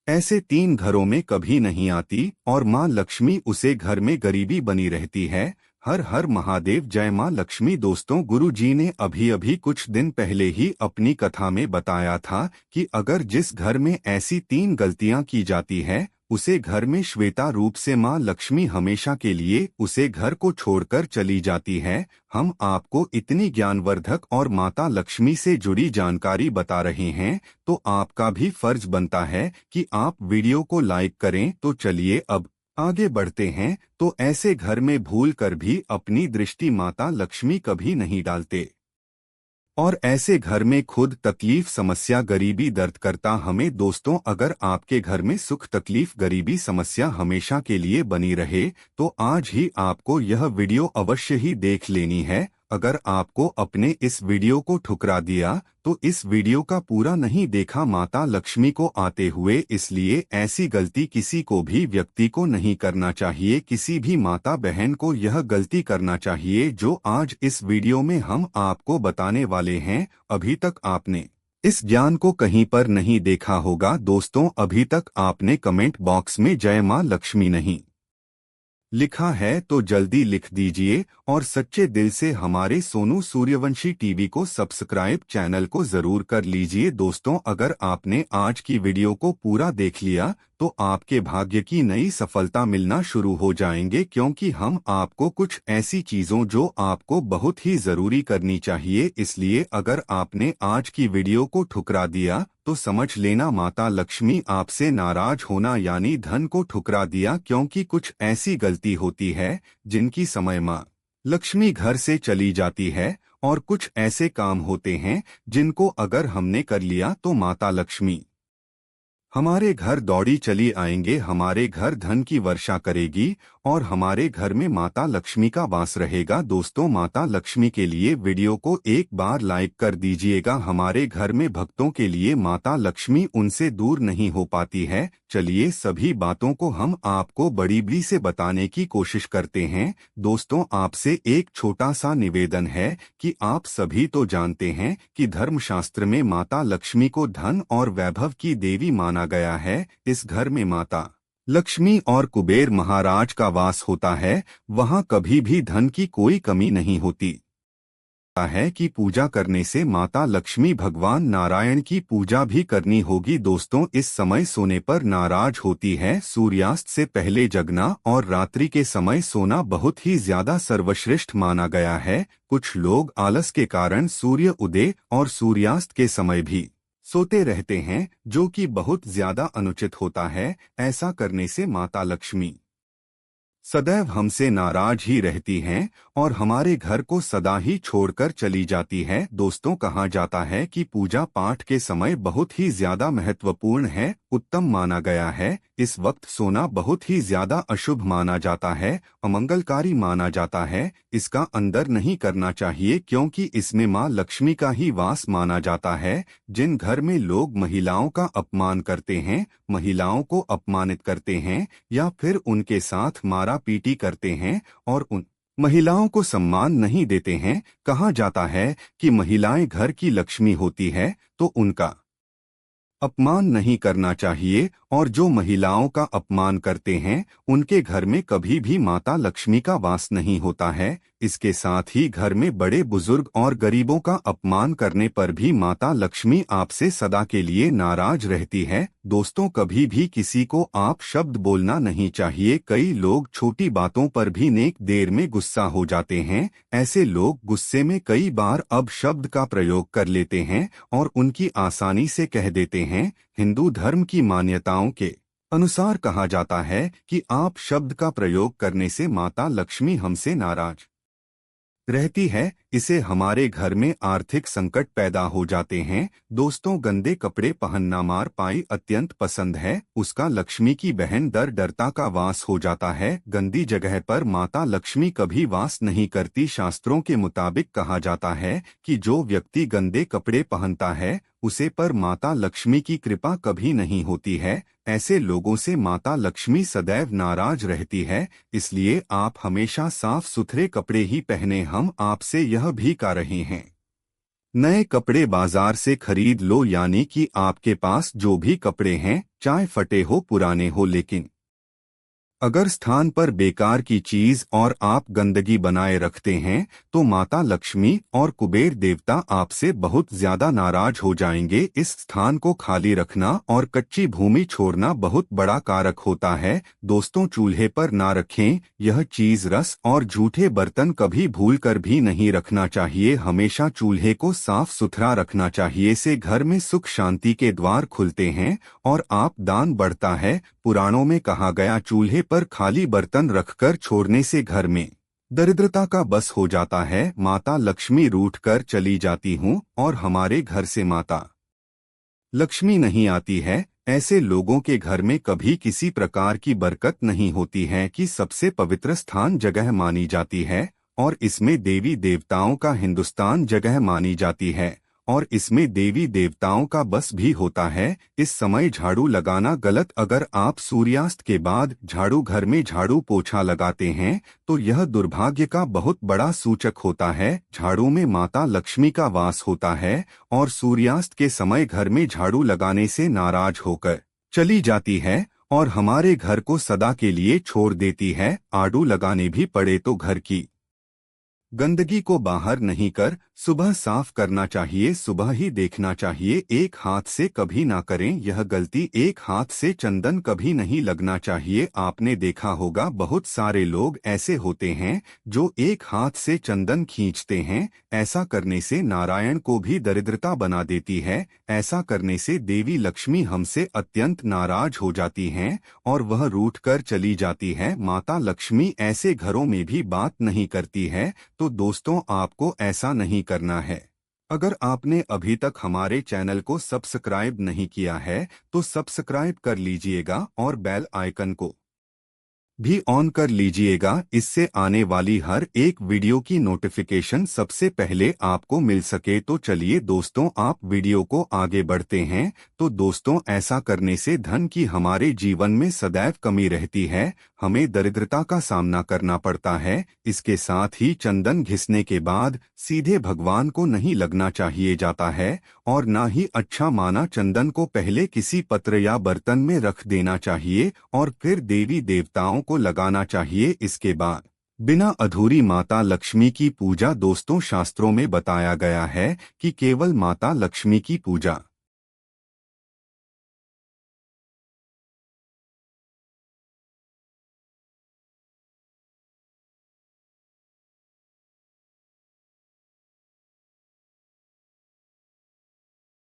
ऐसे 3 घरों में कभी नहीं आती और माँ लक्ष्मी उसे घर में गरीबी बनी रहती है। हर हर महादेव, जय माँ लक्ष्मी। दोस्तों, गुरु जी ने अभी अभी कुछ दिन पहले ही अपनी कथा में बताया था कि अगर जिस घर में ऐसी 3 गलतियां की जाती है, उसे घर में श्वेता रूप से माँ लक्ष्मी हमेशा के लिए उसे घर को छोड़कर चली जाती है। हम आपको इतनी ज्ञानवर्धक और माता लक्ष्मी से जुड़ी जानकारी बता रहे हैं, तो आपका भी फर्ज बनता है कि आप वीडियो को लाइक करें। तो चलिए अब आगे बढ़ते हैं। तो ऐसे घर में भूल कर भी अपनी दृष्टि माता लक्ष्मी कभी नहीं डालते, और ऐसे घर में खुद तकलीफ, समस्या, गरीबी, दर्द करता हमें। दोस्तों, अगर आपके घर में सुख, तकलीफ, गरीबी, समस्या हमेशा के लिए बनी रहे, तो आज ही आपको यह वीडियो अवश्य ही देख लेनी है। अगर आपको अपने इस वीडियो को ठुकरा दिया तो इस वीडियो का पूरा नहीं देखा माता लक्ष्मी को आते हुए। इसलिए ऐसी गलती किसी को भी व्यक्ति को नहीं करना चाहिए। किसी भी माता बहन को यह गलती करना चाहिए जो आज इस वीडियो में हम आपको बताने वाले हैं। अभी तक आपने इस ज्ञान को कहीं पर नहीं देखा होगा। दोस्तों, अभी तक आपने कमेंट बॉक्स में जय मां लक्ष्मी नहीं लिखा है तो जल्दी लिख दीजिए, और सच्चे दिल से हमारे सोनू सूर्यवंशी टीवी को सब्सक्राइब, चैनल को जरूर कर लीजिए। दोस्तों, अगर आपने आज की वीडियो को पूरा देख लिया तो आपके भाग्य की नई सफलता मिलना शुरू हो जाएंगे, क्योंकि हम आपको कुछ ऐसी चीजों जो आपको बहुत ही जरूरी करनी चाहिए। इसलिए अगर आपने आज की वीडियो को ठुकरा दिया तो समझ लेना माता लक्ष्मी आपसे नाराज होना यानी धन को ठुकरा दिया, क्योंकि कुछ ऐसी गलती होती है जिनकी समय माँ लक्ष्मी घर से चली जाती है, और कुछ ऐसे काम होते हैं जिनको अगर हमने कर लिया तो माता लक्ष्मी हमारे घर दौड़ी चली आएंगे, हमारे घर धन की वर्षा करेगी और हमारे घर में माता लक्ष्मी का वास रहेगा। दोस्तों, माता लक्ष्मी के लिए वीडियो को एक बार लाइक कर दीजिएगा। हमारे घर में भक्तों के लिए माता लक्ष्मी उनसे दूर नहीं हो पाती है। चलिए सभी बातों को हम आपको बड़ी से बताने की कोशिश करते हैं। दोस्तों, आपसे एक छोटा सा निवेदन है कि आप सभी तो जानते हैं कि धर्मशास्त्र में माता लक्ष्मी को धन और वैभव की देवी माना गया है। इस घर में माता लक्ष्मी और कुबेर महाराज का वास होता है। वहां कभी भी धन की कोई कमी नहीं होती है कि पूजा करने से माता लक्ष्मी भगवान नारायण की पूजा भी करनी होगी। दोस्तों, इस समय सोने पर नाराज होती है। सूर्यास्त से पहले जगना और रात्रि के समय सोना बहुत ही ज्यादा सर्वश्रेष्ठ माना गया है। कुछ लोग आलस के कारण सूर्य उदय और सूर्यास्त के समय भी सोते रहते हैं, जो कि बहुत ज्यादा अनुचित होता है। ऐसा करने से माता लक्ष्मी सदैव हमसे नाराज ही रहती हैं और हमारे घर को सदा ही छोड़कर चली जाती है। दोस्तों, कहा जाता है कि पूजा पाठ के समय बहुत ही ज्यादा महत्वपूर्ण है, उत्तम माना गया है। इस वक्त सोना बहुत ही ज्यादा अशुभ माना जाता है, अमंगलकारी माना जाता है। इसका अंदर नहीं करना चाहिए, क्योंकि इसमें माँ लक्ष्मी का ही वास माना जाता है। जिन घर में लोग महिलाओं का अपमान करते हैं, महिलाओं को अपमानित करते हैं या फिर उनके साथ मारा पीटी करते हैं और उन महिलाओं को सम्मान नहीं देते हैं, कहा जाता है कि महिलाएं घर की लक्ष्मी होती है, तो उनका अपमान नहीं करना चाहिए। और जो महिलाओं का अपमान करते हैं उनके घर में कभी भी माता लक्ष्मी का वास नहीं होता है। इसके साथ ही घर में बड़े बुजुर्ग और गरीबों का अपमान करने पर भी माता लक्ष्मी आपसे सदा के लिए नाराज रहती है। दोस्तों, कभी भी किसी को आप शब्द बोलना नहीं चाहिए। कई लोग छोटी बातों पर भी नेक देर में गुस्सा हो जाते हैं। ऐसे लोग गुस्से में कई बार अब शब्द का प्रयोग कर लेते हैं और उनकी आसानी से कह देते हैं। हिंदू धर्म की मान्यताओं के अनुसार कहा जाता है कि आप शब्द का प्रयोग करने से माता लक्ष्मी हमसे नाराज रहती है। इसे हमारे घर में आर्थिक संकट पैदा हो जाते हैं। दोस्तों, गंदे कपड़े पहनना मार पाई अत्यंत पसंद है, उसका लक्ष्मी की बहन दर डरता का वास हो जाता है। गंदी जगह पर माता लक्ष्मी कभी वास नहीं करती। शास्त्रों के मुताबिक कहा जाता है कि जो व्यक्ति गंदे कपड़े पहनता है उसे पर माता लक्ष्मी की कृपा कभी नहीं होती है। ऐसे लोगों से माता लक्ष्मी सदैव नाराज रहती है। इसलिए आप हमेशा साफ सुथरे कपड़े ही पहने। हम आपसे यह भी कह रहे हैं, नए कपड़े बाजार से खरीद लो, यानी कि आपके पास जो भी कपड़े हैं चाहे फटे हो पुराने हो, लेकिन अगर स्थान पर बेकार की चीज और आप गंदगी बनाए रखते हैं तो माता लक्ष्मी और कुबेर देवता आपसे बहुत ज्यादा नाराज हो जाएंगे। इस स्थान को खाली रखना और कच्ची भूमि छोड़ना बहुत बड़ा कारक होता है। दोस्तों, चूल्हे पर ना रखें यह चीज। रस और जूठे बर्तन कभी भूल कर भी नहीं रखना चाहिए। हमेशा चूल्हे को साफ सुथरा रखना चाहिए। से घर में सुख शांति के द्वार खुलते हैं और आप दान बढ़ता है। पुराणों में कहा गया, चूल्हे पर खाली बर्तन रखकर छोड़ने से घर में दरिद्रता का बस हो जाता है। माता लक्ष्मी रूठ कर चली जाती हूँ और हमारे घर से माता लक्ष्मी नहीं आती है। ऐसे लोगों के घर में कभी किसी प्रकार की बरकत नहीं होती है। कि सबसे पवित्र स्थान जगह मानी जाती है और इसमें देवी देवताओं का हिंदुस्तान जगह मानी जाती है और इसमें देवी देवताओं का बस भी होता है। इस समय झाड़ू लगाना गलत। अगर आप सूर्यास्त के बाद घर में झाड़ू पोछा लगाते हैं तो यह दुर्भाग्य का बहुत बड़ा सूचक होता है। झाड़ू में माता लक्ष्मी का वास होता है और सूर्यास्त के समय घर में झाड़ू लगाने से नाराज होकर चली जाती है और हमारे घर को सदा के लिए छोड़ देती है। आड़ू लगाने भी पड़े तो घर की गंदगी को बाहर नहीं कर सुबह साफ करना चाहिए। सुबह ही देखना चाहिए। एक हाथ से कभी ना करें यह गलती। एक हाथ से चंदन कभी नहीं लगना चाहिए। आपने देखा होगा बहुत सारे लोग ऐसे होते हैं जो एक हाथ से चंदन खींचते हैं। ऐसा करने से नारायण को भी दरिद्रता बना देती है। ऐसा करने से देवी लक्ष्मी हमसे अत्यंत नाराज हो जाती हैं और वह रूठ कर चली जाती है। माता लक्ष्मी ऐसे घरों में भी बात नहीं करती है। तो दोस्तों, आपको ऐसा नहीं करना है। अगर आपने अभी तक हमारे चैनल को सब्सक्राइब नहीं किया है तो सब्सक्राइब कर लीजिएगा और बेल आइकन को भी ऑन कर लीजिएगा। इससे आने वाली हर एक वीडियो की नोटिफिकेशन सबसे पहले आपको मिल सके। तो चलिए दोस्तों, आप वीडियो को आगे बढ़ते हैं। तो दोस्तों, ऐसा करने से धन की हमारे जीवन में सदैव कमी रहती है। हमें दरिद्रता का सामना करना पड़ता है। इसके साथ ही चंदन घिसने के बाद सीधे भगवान को नहीं लगना चाहिए जाता है और ना ही अच्छा माना चंदन को पहले किसी पत्र या बर्तन में रख देना चाहिए और फिर देवी देवताओं को लगाना चाहिए। इसके बाद बिना अधूरी माता लक्ष्मी की पूजा। दोस्तों, शास्त्रों में बताया गया है कि केवल माता लक्ष्मी की पूजा